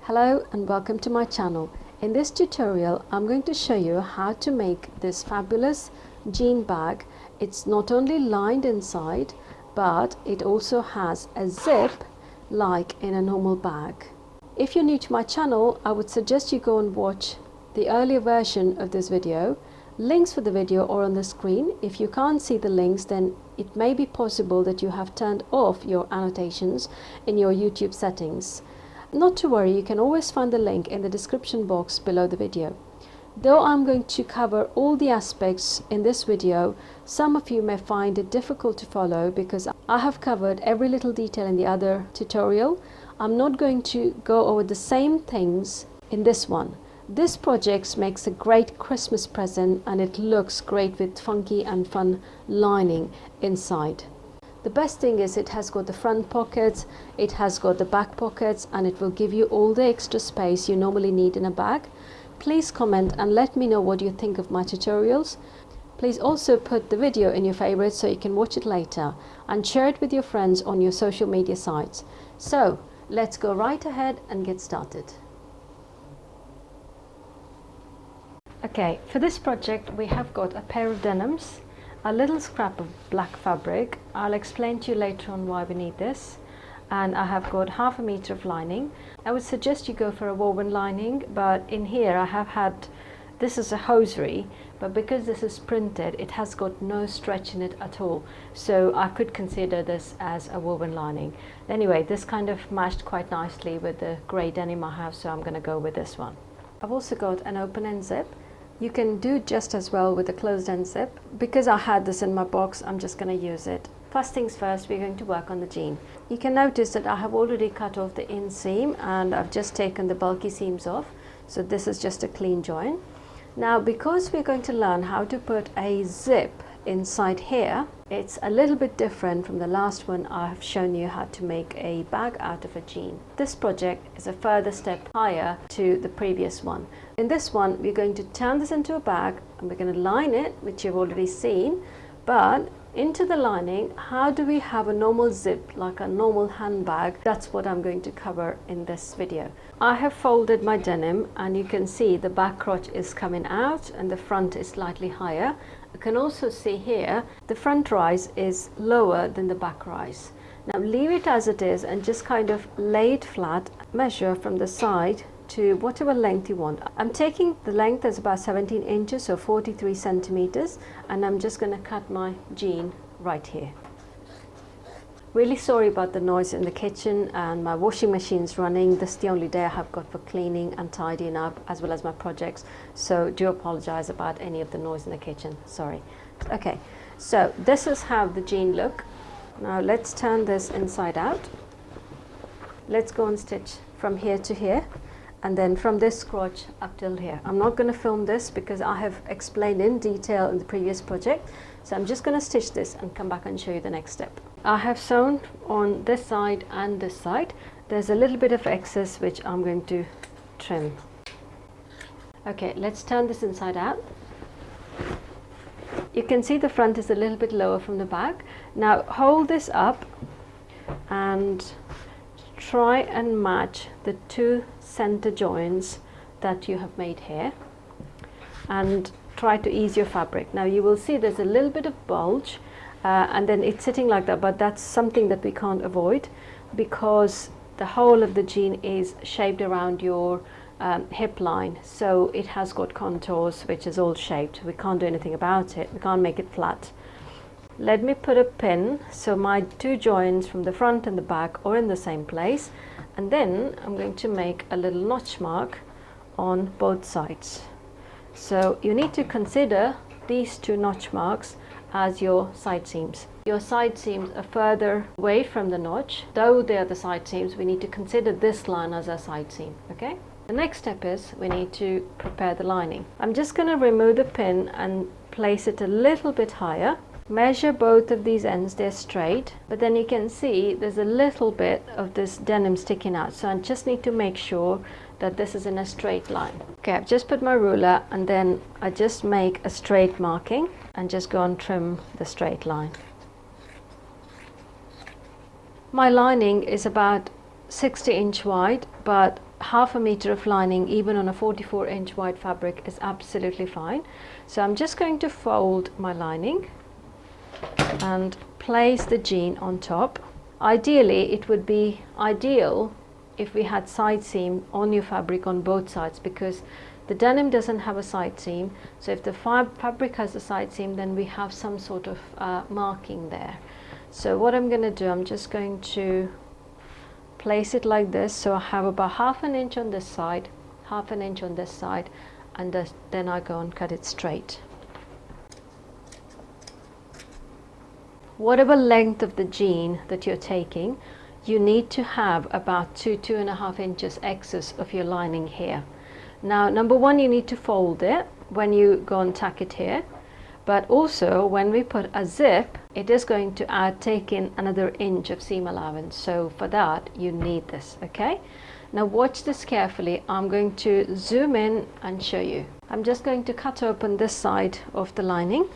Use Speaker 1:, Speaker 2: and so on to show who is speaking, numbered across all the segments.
Speaker 1: Hello and welcome to my channel. In this tutorial I'm going to show you how to make this fabulous jean bag. It's not only lined inside but it also has a zip like in a normal bag. If you're new to my channel, I would suggest you go and watch the earlier version of this video. Links for the video are on the screen. If you can't see the links, then it may be possible that you have turned off your annotations in your YouTube settings. Not to worry, you can always find the link in the description box below the video. Though I'm going to cover all the aspects in this video, some of you may find it difficult to follow because I have covered every little detail in the other tutorial. I'm not going to go over the same things in this one. This project makes a great Christmas present and it looks great with funky and fun lining inside. The best thing is it has got the front pockets, it has got the back pockets, and it will give you all the extra space you normally need in a bag. Please comment and let me know what you think of my tutorials. Please also put the video in your favorites so you can watch it later, and share it with your friends on your social media sites. So let's go right ahead and get started. Okay, for this project we have got a pair of denims, a little scrap of black fabric. I'll explain to you later on why we need this. And I have got 1/2 meter of lining. I would suggest you go for a woven lining, but in here I have had, this is a hosiery, but because this is printed it has got no stretch in it at all, so I could consider this as a woven lining. Anyway, this kind of matched quite nicely with the grey denim I have, so I'm going to go with this one. I've also got an open end zip. You can do just as well with a closed end zip. Because I had this in my box, I'm just going to use it. First things first, we're going to work on the jean. You can notice that I have already cut off the inseam and I've just taken the bulky seams off. So this is just a clean join. Now, because we're going to learn how to put a zip inside here, it's a little bit different from the last one. I have shown you how to make a bag out of a jean. This project is a further step higher to the previous one. In this one, we're going to turn this into a bag and we're going to line it, which you've already seen, but into the lining, how do we have a normal zip like a normal handbag? That's what I'm going to cover in this video. I have folded my denim and you can see the back crotch is coming out and the front is slightly higher. You can also see here the front rise is lower than the back rise. Now leave it as it is and just kind of lay it flat. Measure from the side to whatever length you want. I'm taking the length as about 17 inches or 43 centimeters, and I'm just going to cut my jean right here. Really sorry about the noise in the kitchen, and my washing machine's running. This is the only day I have got for cleaning and tidying up as well as my projects, so do apologize about any of the noise in the kitchen, sorry. Okay, so this is how the jean look. Now let's turn this inside out. Let's go and stitch from here to here, and then from this crotch up till here. I'm not going to film this because I have explained in detail in the previous project, so I'm just going to stitch this and come back and show you the next step. I have sewn on this side and this side. There's a little bit of excess which I'm going to trim. Okay, let's turn this inside out. You can see the front is a little bit lower from the back. Now hold this up and try and match the two center joins that you have made here and try to ease your fabric. Now you will see there's a little bit of bulge and then it's sitting like that, but that's something that we can't avoid because the whole of the jean is shaped around your hip line, so it has got contours which is all shaped. We can't do anything about it. We can't make it flat. Let me put a pin so my two joins from the front and the back are in the same place, and then I'm going to make a little notch mark on both sides. So you need to consider these two notch marks as your side seams. Your side seams are further away from the notch. Though they are the side seams, we need to consider this line as a side seam, okay? The next step is we need to prepare the lining. I'm just going to remove the pin and place it a little bit higher. Measure both of these ends, they're straight, but then you can see there's a little bit of this denim sticking out, so I just need to make sure that this is in a straight line. Okay, I've just put my ruler and then I just make a straight marking and just go and trim the straight line. My lining is about 60 inch wide, but half a meter of lining even on a 44-inch wide fabric is absolutely fine. So I'm just going to fold my lining and place the jean on top. Ideally, it would be ideal if we had side seam on your fabric on both sides, because the denim doesn't have a side seam. So if the fabric has a side seam, then we have some sort of marking there. So what I'm going to do, I'm just going to place it like this. So I have about half an inch on this side, half an inch on this side, and then I go and cut it straight. Whatever length of the jean that you're taking, you need to have about 2.5 inches excess of your lining here. Now, number one, you need to fold it when you go and tack it here, but also when we put a zip, it is going to take in another inch of seam allowance. So for that, you need this, okay? Now watch this carefully. I'm going to zoom in and show you. I'm just going to cut open this side of the lining.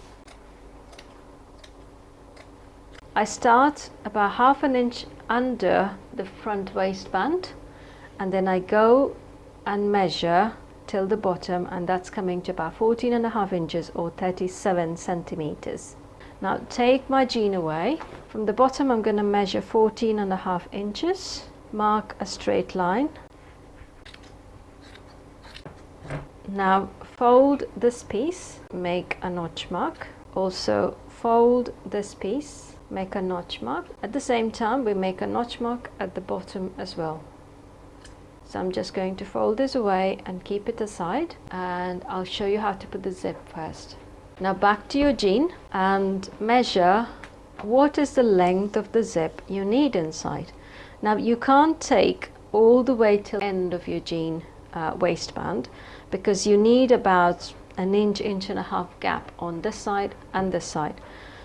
Speaker 1: I start about half an inch under the front waistband, and then I go and measure till the bottom, and that's coming to about 14.5 inches or 37 centimeters. Now take my jean away. From the bottom I'm going to measure 14.5 inches, mark a straight line. Now fold this piece, make a notch mark. Also fold this piece, make a notch mark. At the same time we make a notch mark at the bottom as well. So I'm just going to fold this away and keep it aside, and I'll show you how to put the zip first. Now back to your jean and measure what is the length of the zip you need inside. Now you can't take all the way till the end of your jean waistband, because you need about an inch, inch and a half gap on this side and this side.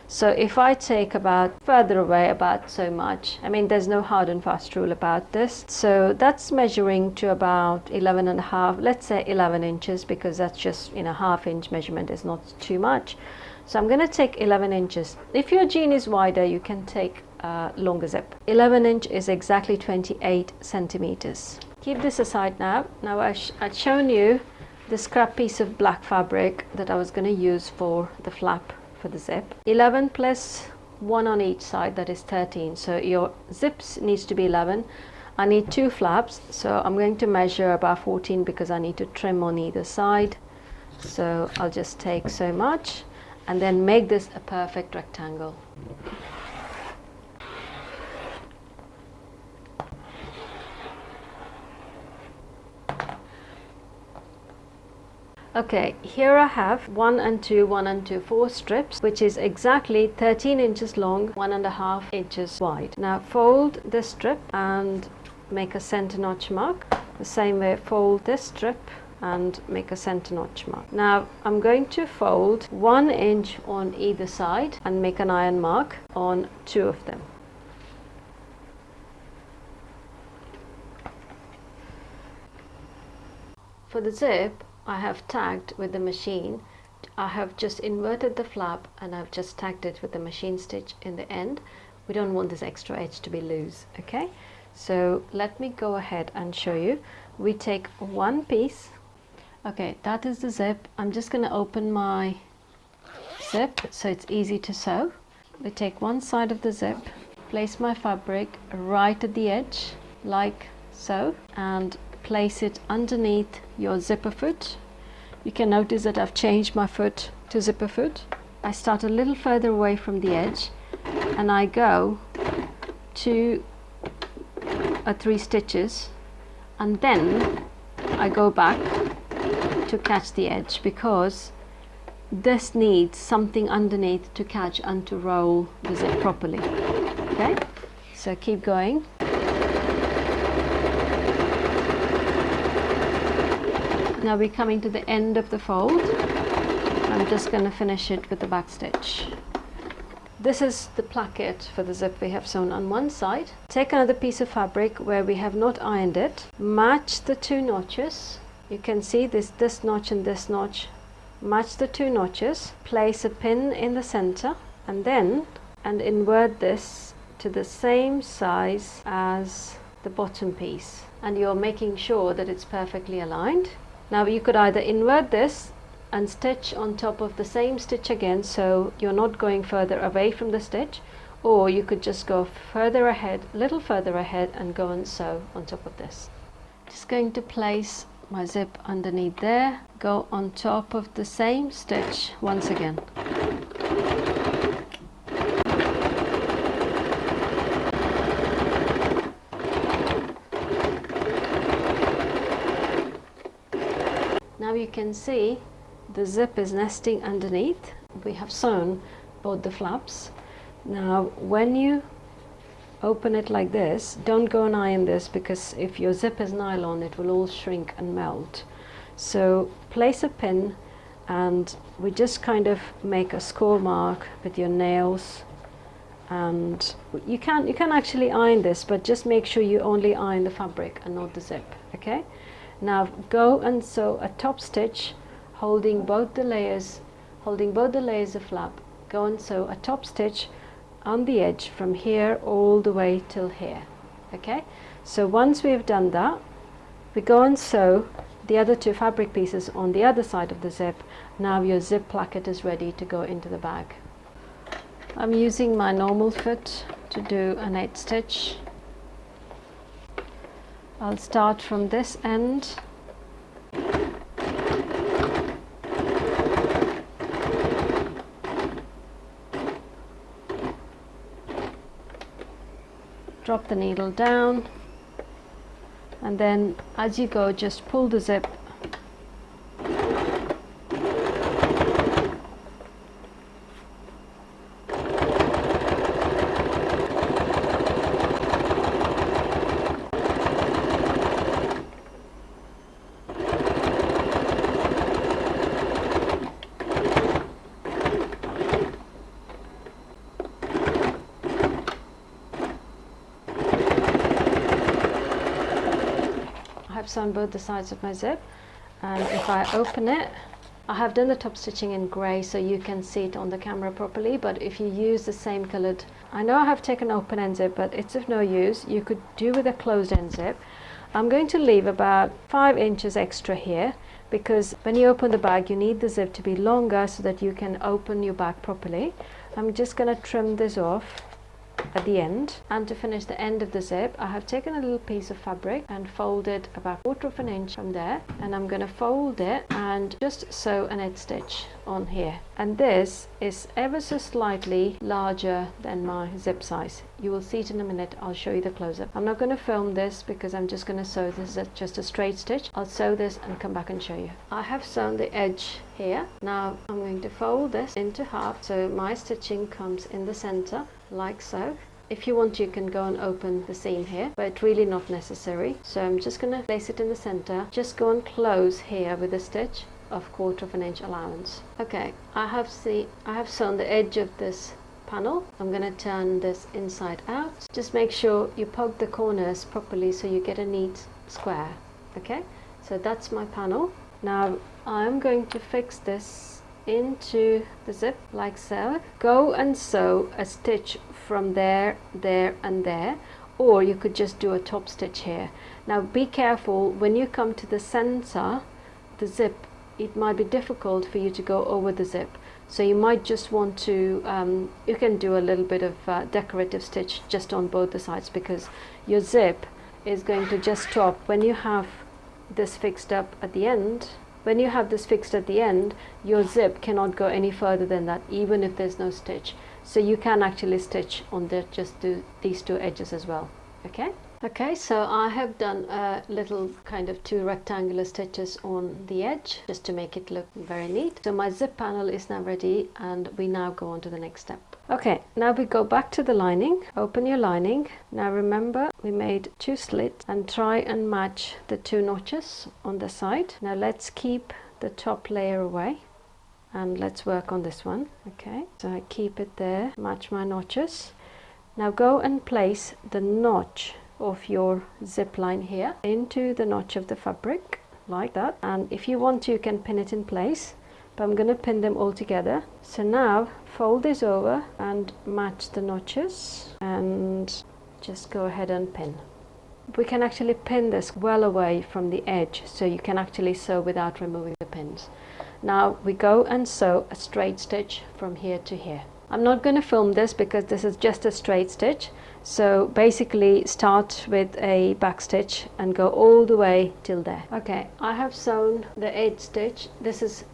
Speaker 1: So if I take about further away about so much, I mean there's no hard and fast rule about this. So that's measuring to about 11.5, let's say 11 inches, because that's just, you know, half-inch measurement is not too much. So I'm going to take 11 inches. If your jean is wider, you can take longer zip. 11 inch is exactly 28 centimeters. Keep this aside now. Now I've shown you the scrap piece of black fabric that I was going to use for the flap for the zip. 11 plus 1 on each side, that is 13. So your zips needs to be 11. I need 2 flaps, so I'm going to measure about 14 because I need to trim on either side. So I'll just take so much and then make this a perfect rectangle. Okay, here I have 1 and 2, 1 and 2, 4 strips, which is exactly 13 inches long, 1.5 inches wide. Now fold this strip and make a center notch mark. The same way, fold this strip and make a center notch mark. Now I'm going to fold 1 inch on either side and make an iron mark on 2 of them. For the zip, I have tagged with the machine. I have just inverted the flap and I've just tagged it with the machine stitch in the end. We don't want this extra edge to be loose, okay? So let me go ahead and show you. We take one piece. Okay, that is the zip. I'm just going to open my zip so it's easy to sew. We take one side of the zip, place my fabric right at the edge like so, and place it underneath your zipper foot. You can notice that I've changed my foot to zipper foot. I start a little further away from the edge and I go 2 or 3 stitches, and then I go back to catch the edge, because this needs something underneath to catch and to roll the zip properly. Okay, so keep going. Now we're coming to the end of the fold. I'm just going to finish it with the back stitch. This is the placket for the zip we have sewn on one side. Take another piece of fabric where we have not ironed it. Match the 2 notches. You can see this notch and this notch. Match the 2 notches. Place a pin in the center and invert this to the same size as the bottom piece, and you're making sure that it's perfectly aligned. Now you could either invert this and stitch on top of the same stitch again, so you're not going further away from the stitch, or you could just go further ahead, a little further ahead, and go and sew on top of this. Just going to place my zip underneath there, go on top of the same stitch once again. Now you can see the zip is nesting underneath. We have sewn both the flaps. Now when you open it like this, don't go and iron this, because if your zip is nylon it will all shrink and melt. So place a pin, and we just kind of make a score mark with your nails, and you can actually iron this, but just make sure you only iron the fabric and not the zip. Okay, now go and sew a top stitch holding both the layers of flap. Go and sew a top stitch on the edge from here all the way till here. Okay, so once we've done that, we go and sew the other two fabric pieces on the other side of the zip. Now your zip placket is ready to go into the bag. I'm using my normal foot to do an 8 stitch. I'll start from this end. Drop the needle down, and then as you go just pull the zip on both the sides of my zip, and if I open it, I have done the top stitching in grey so you can see it on the camera properly, but if you use the same coloured, I know I have taken open end zip, but it's of no use. You could do with a closed end zip. I'm going to leave about 5 inches extra here, because when you open the bag you need the zip to be longer so that you can open your bag properly. I'm just going to trim this off at the end, and to finish the end of the zip I have taken a little piece of fabric and folded about 1/4 inch from there, and I'm going to fold it and just sew an edge stitch on here, and this is ever so slightly larger than my zip size. You will see it in a minute. I'll show you the close-up. I'm not going to film this because I'm just going to sew this as just a straight stitch. I'll sew this and come back and show you. I have sewn the edge here. Now I'm going to fold this into half so my stitching comes in the center like so. If you want, you can go and open the seam here, but it's really not necessary. So I'm just going to place it in the center. Just go and close here with a stitch of 1/4 inch allowance. Okay, I have sewn the edge of this panel. I'm going to turn this inside out. Just make sure you poke the corners properly so you get a neat square. Okay, so that's my panel. Now I'm going to fix this into the zip like so. Go and sew a stitch from there, there and there, or you could just do a top stitch here. Now be careful when you come to the center, the zip, it might be difficult for you to go over the zip, so you might just want to you can do a little bit of decorative stitch just on both the sides, because your zip is going to just stop when you have this fixed up at the end. When you have this fixed at the end, your zip cannot go any further than that, even if there's no stitch. So you can actually stitch on these two edges as well. Okay, so I have done a little kind of 2 rectangular stitches on the edge just to make it look very neat. So my zip panel is now ready, and we now go on to the next step. Okay, now we go back to the lining. Open your lining. Now remember, we made 2 slits, and try and match the 2 notches on the side. Now let's keep the top layer away and let's work on this one. Okay, so I keep it there, match my notches. Now go and place the notch of your zip line here into the notch of the fabric like that, and if you want to, you can pin it in place, but I'm going to pin them all together. So now fold this over and match the notches and just go ahead and pin. we can actually pin this well away from the edge, so you can actually sew without removing the pins. Now we go and sew a straight stitch from here to here. I'm not going to film this because this is just a straight stitch, so basically start with a back stitch and go all the way till there. Okay, I have sewn the edge stitch.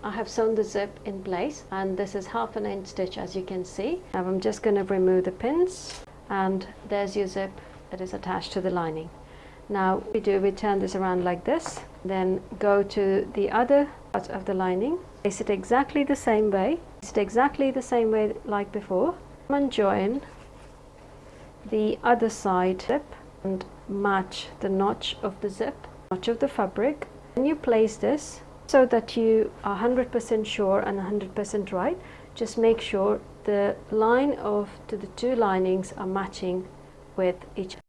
Speaker 1: I have sewn the zip in place, and this is 1/2 inch stitch, as you can see. Now I'm just going to remove the pins, and there's your zip that is attached to the lining. Now we turn this around like this, then go to the other part of the lining, place it exactly the same way, like before, and join the other side zip and match the notch of the zip, notch of the fabric. When you place this, so that you are 100% sure and 100% right, just make sure the line to the two linings are matching with each other.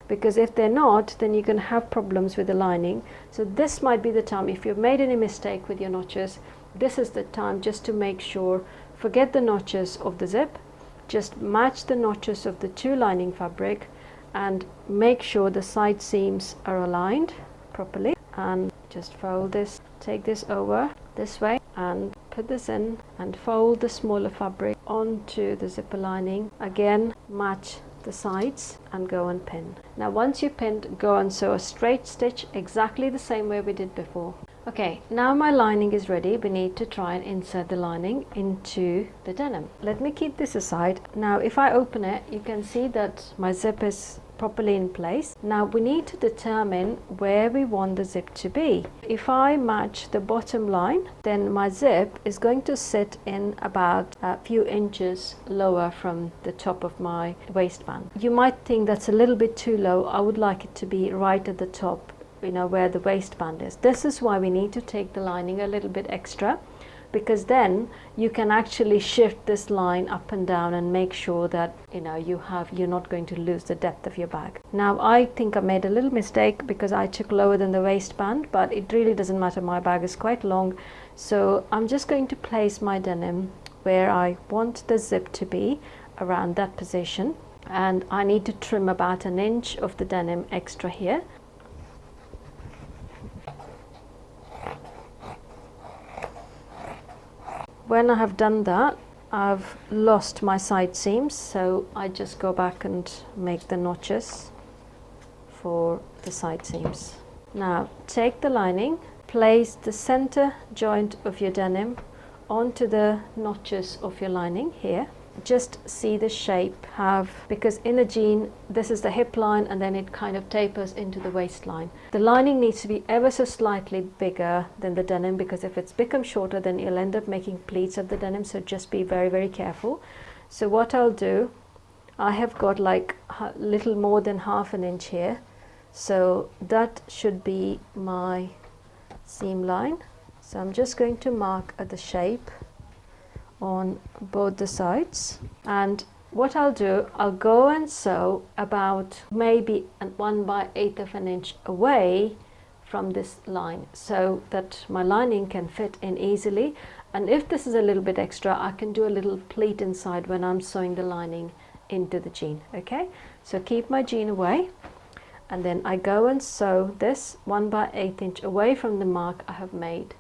Speaker 1: Because if they're not, then you're going to have problems with the lining. So this might be the time, if you've made any mistake with your notches, this is the time just to make sure, forget the notches of the zip, just match the notches of the two lining fabric and make sure the side seams are aligned properly, and just fold this, take this over this way and put this in and fold the smaller fabric onto the zipper lining. Again, match the sides and go and pin. Now once you pinned, go and sew a straight stitch exactly the same way we did before. Okay, now my lining is ready. We need to try and insert the lining into the denim. Let me keep this aside. Now if I open it, you can see that my zip is properly in place. Now we need to determine where we want the zip to be. If I match the bottom line, then my zip is going to sit in about a few inches lower from the top of my waistband. You might think that's a little bit too low. I would like it to be right at the top, you know, where the waistband is. This is why we need to take the lining a little bit extra, because then you can actually shift this line up and down and make sure that you're not going to lose the depth of your bag. Now I think I made a little mistake because I took lower than the waistband, but it really doesn't matter. My bag is quite long, so I'm just going to place my denim where I want the zip to be, around that position, and I need to trim about 1 inch of the denim extra here. When I have done that, I've lost my side seams, so I just go back and make the notches for the side seams. Now take the lining, place the center joint of your denim onto the notches of your lining here. Just see the shape because in the jean this is the hip line and then it kind of tapers into the waistline. The lining needs to be ever so slightly bigger than the denim, because if it's become shorter then you'll end up making pleats of the denim, so just be very, very careful. So what I'll do, I have got like a little more than 1/2 inch here, so that should be my seam line. So I'm just going to mark at the shape on both the sides, and what I'll do, I'll go and sew about maybe 1/8 of an inch away from this line, so that my lining can fit in easily. And if this is a little bit extra, I can do a little pleat inside when I'm sewing the lining into the jean. Okay, so keep my jean away, and then I go and sew this 1/8 inch away from the mark I have made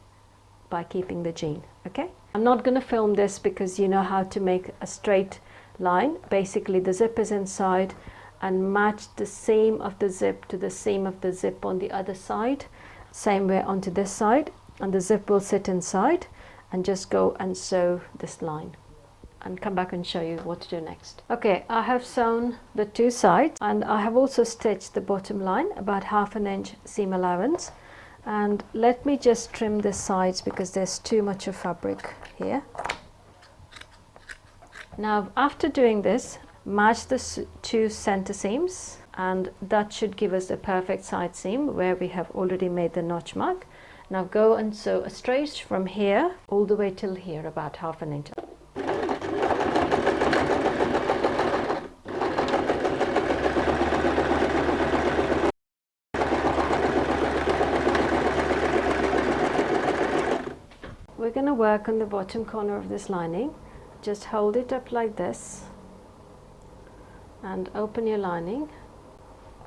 Speaker 1: by keeping the jean. Okay, I'm not going to film this because you know how to make a straight line. Basically the zip is inside, and match the seam of the zip to the seam of the zip on the other side, same way onto this side, and the zip will sit inside, and just go and sew this line and come back and show you what to do next. Okay, I have sewn the two sides, and I have also stitched the bottom line, about 1/2 inch seam allowance. And let me just trim the sides because there's too much of fabric here. Now after doing this, match the two center seams, and that should give us a perfect side seam where we have already made the notch mark. Now go and sew a straight from here all the way till here, about 1/2 inch. We're going to work on the bottom corner of this lining. Just hold it up like this and open your lining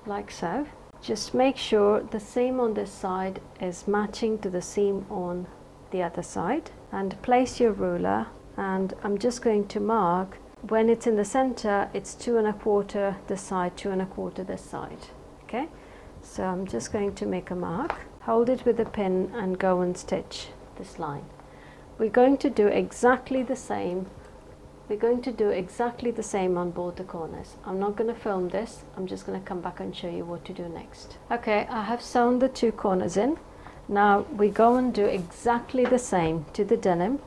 Speaker 1: like so. Just make sure the seam on this side is matching to the seam on the other side, and place your ruler, and I'm just going to mark. When it's in the center, it's 2 1/4 this side, 2 1/4 this side. Okay, so I'm just going to make a mark, hold it with a pin and go and stitch this line. We're going to do exactly the same. We're going to do exactly the same on both the corners. I'm not going to film this, I'm just going to come back and show you what to do next. Okay, I have sewn the 2 corners in. Now we go and do exactly the same to the denim.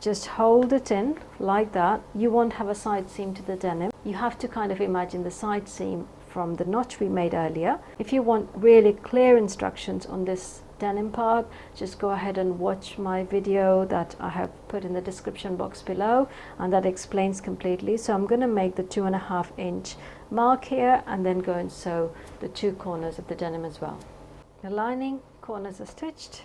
Speaker 1: Just hold it in like that. You won't have a side seam to the denim. You have to kind of imagine the side seam from the notch we made earlier. If you want really clear instructions on this denim part, just go ahead and watch my video that I have put in the description box below, and that explains completely. So I'm going to make the 2.5 inch mark here and then go and sew the 2 corners of the denim as well. The lining corners are stitched,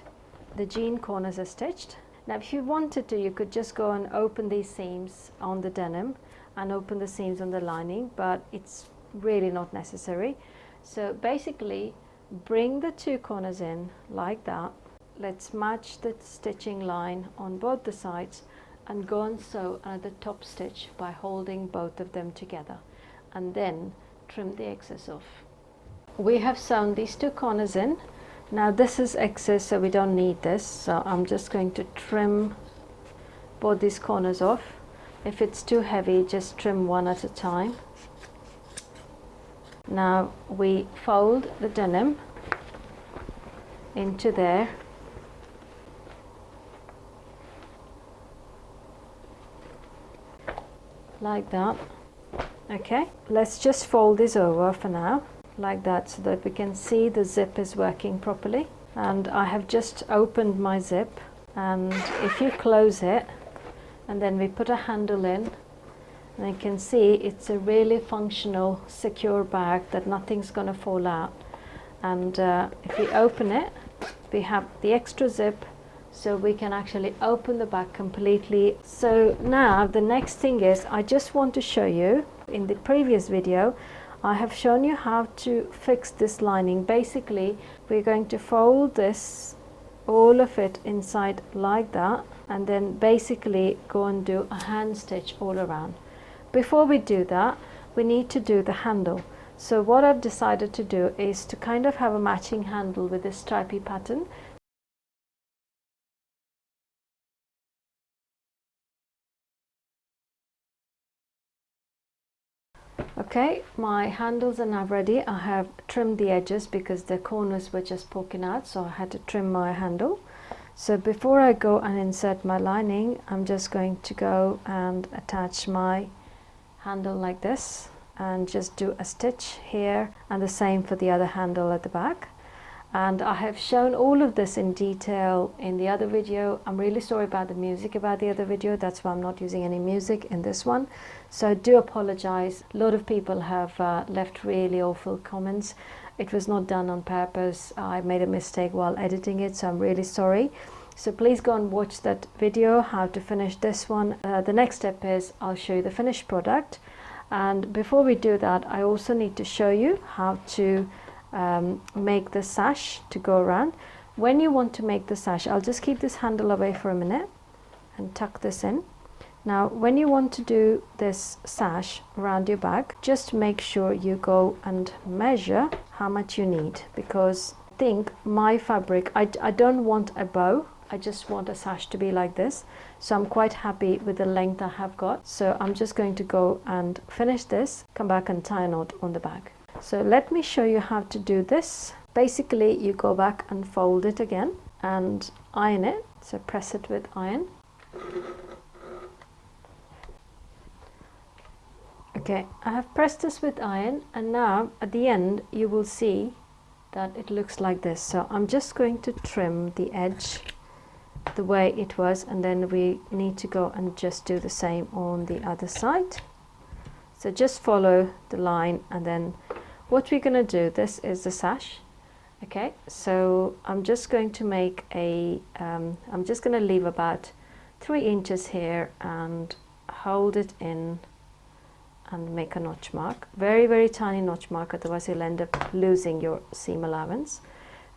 Speaker 1: the jean corners are stitched. Now if you wanted to, you could just go and open these seams on the denim and open the seams on the lining, but it's really not necessary. So basically bring the 2 corners in like that. Let's match the stitching line on both the sides and go and sew another top stitch by holding both of them together, and then trim the excess off. We have sewn these 2 corners in. Now this is excess, so we don't need this, so I'm just going to trim both these corners off. If it's too heavy, just trim one at a time. Now we fold the denim into there, like that. Okay, let's just fold this over for now like that, so that we can see the zip is working properly. And I have just opened my zip, and if you close it and then we put a handle in, and you can see it's a really functional, secure bag that nothing's going to fall out. And if we open it, we have the extra zip, so we can actually open the bag completely. So now the next thing is, I just want to show you, in the previous video I have shown you how to fix this lining. Basically we're going to fold this, all of it inside like that, and then basically go and do a hand stitch all around. Before we do that, we need to do the handle. So what I've decided to do is to kind of have a matching handle with this stripy pattern. Okay, my handles are now ready. I have trimmed the edges because the corners were just poking out, so I had to trim my handle. So before I go and insert my lining, I'm just going to go and attach my handle like this and just do a stitch here, and the same for the other handle at the back. And I have shown all of this in detail in the other video. I'm really sorry about the music about the other video, that's why I'm not using any music in this one, so I do apologize. A lot of people have left really awful comments. It was not done on purpose. I made a mistake while editing it, so I'm really sorry. So please go and watch that video, how to finish this one. The next step is I'll show you the finished product, and before we do that, I also need to show you how to make the sash to go around. When you want to make the sash, I'll just keep this handle away for a minute and tuck this in. Now when you want to do this sash around your bag, just make sure you go and measure how much you need, because I think my fabric, I don't want a bow, I just want a sash to be like this, so I'm quite happy with the length I have got. So I'm just going to go and finish this, come back and tie a knot on the bag. So let me show you how to do this. Basically you go back and fold it again and iron it, so press it with iron. Okay, I have pressed this with iron, and now at the end you will see that it looks like this. So I'm just going to trim the edge the way it was, and then we need to go and just do the same on the other side. So just follow the line, and then what we're going to do, this is the sash. Okay, so I'm just going to make a I'm just going to leave about 3 inches here and hold it in and make a notch mark. Very, very tiny notch mark, otherwise you'll end up losing your seam allowance.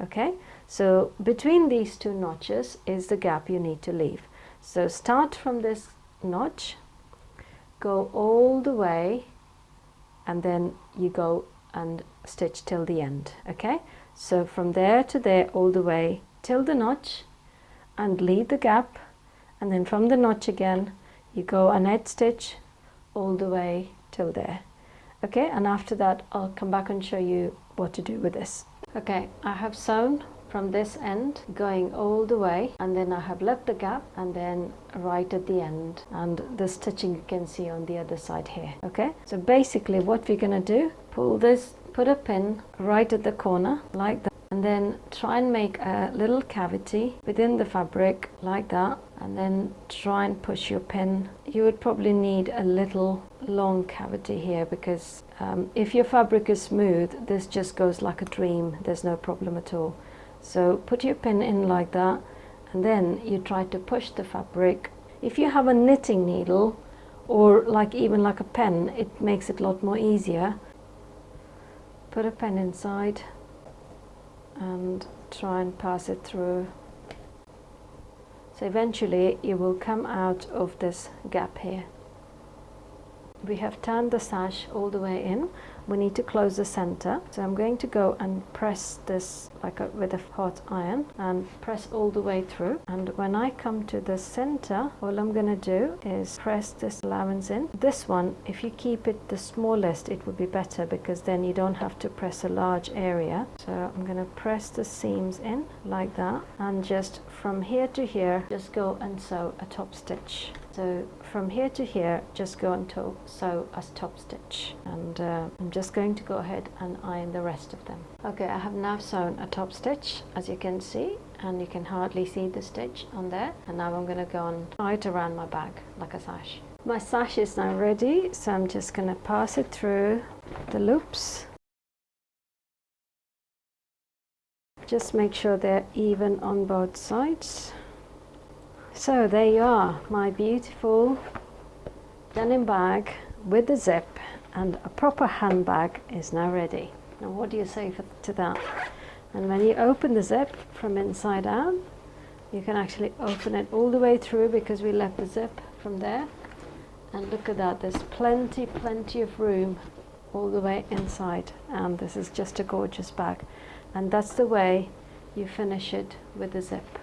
Speaker 1: Okay, so between these two notches is the gap you need to leave. So start from this notch, go all the way, and then you go and stitch till the end. Okay, so from there to there, all the way till the notch, and leave the gap, and then from the notch again you go and edge stitch all the way till there. Okay, and after that I'll come back and show you what to do with this. Okay, I have sewn from this end going all the way, and then I have left the gap and then right at the end, and the stitching you can see on the other side here. Okay, so basically what we're going to do, pull this, put a pin right at the corner like that, and then try and make a little cavity within the fabric like that, and then try and push your pin. You would probably need a little long cavity here, because if your fabric is smooth, this just goes like a dream, there's no problem at all. So put your pin in like that, and then you try to push the fabric. If you have a knitting needle or like even like a pen, it makes it a lot more easier. Put a pen inside and try and pass it through. So eventually you will come out of this gap here. We have turned the sash all the way in. We need to close the center, so I'm going to go and press this with a hot iron and press all the way through, and when I come to the center, all I'm going to do is press this allowance in. This one, if you keep it the smallest, it would be better, because then you don't have to press a large area. So I'm going to press the seams in like that, and just from here to here just go and sew a top stitch. So from here to here just go and sew a top stitch, and I'm just going to go ahead and iron the rest of them. Okay, I have now sewn a top stitch, as you can see, and you can hardly see the stitch on there, and now I'm going to go and tie it around my bag like a sash. My sash is now ready, so I'm just going to pass it through the loops. Just make sure they're even on both sides. So there you are, my beautiful denim bag with the zip and a proper handbag is now ready. Now what do you say to that? And when you open the zip from inside out, you can actually open it all the way through, because we left the zip from there. And look at that, there's plenty of room all the way inside, and this is just a gorgeous bag. And that's the way you finish it with the zip.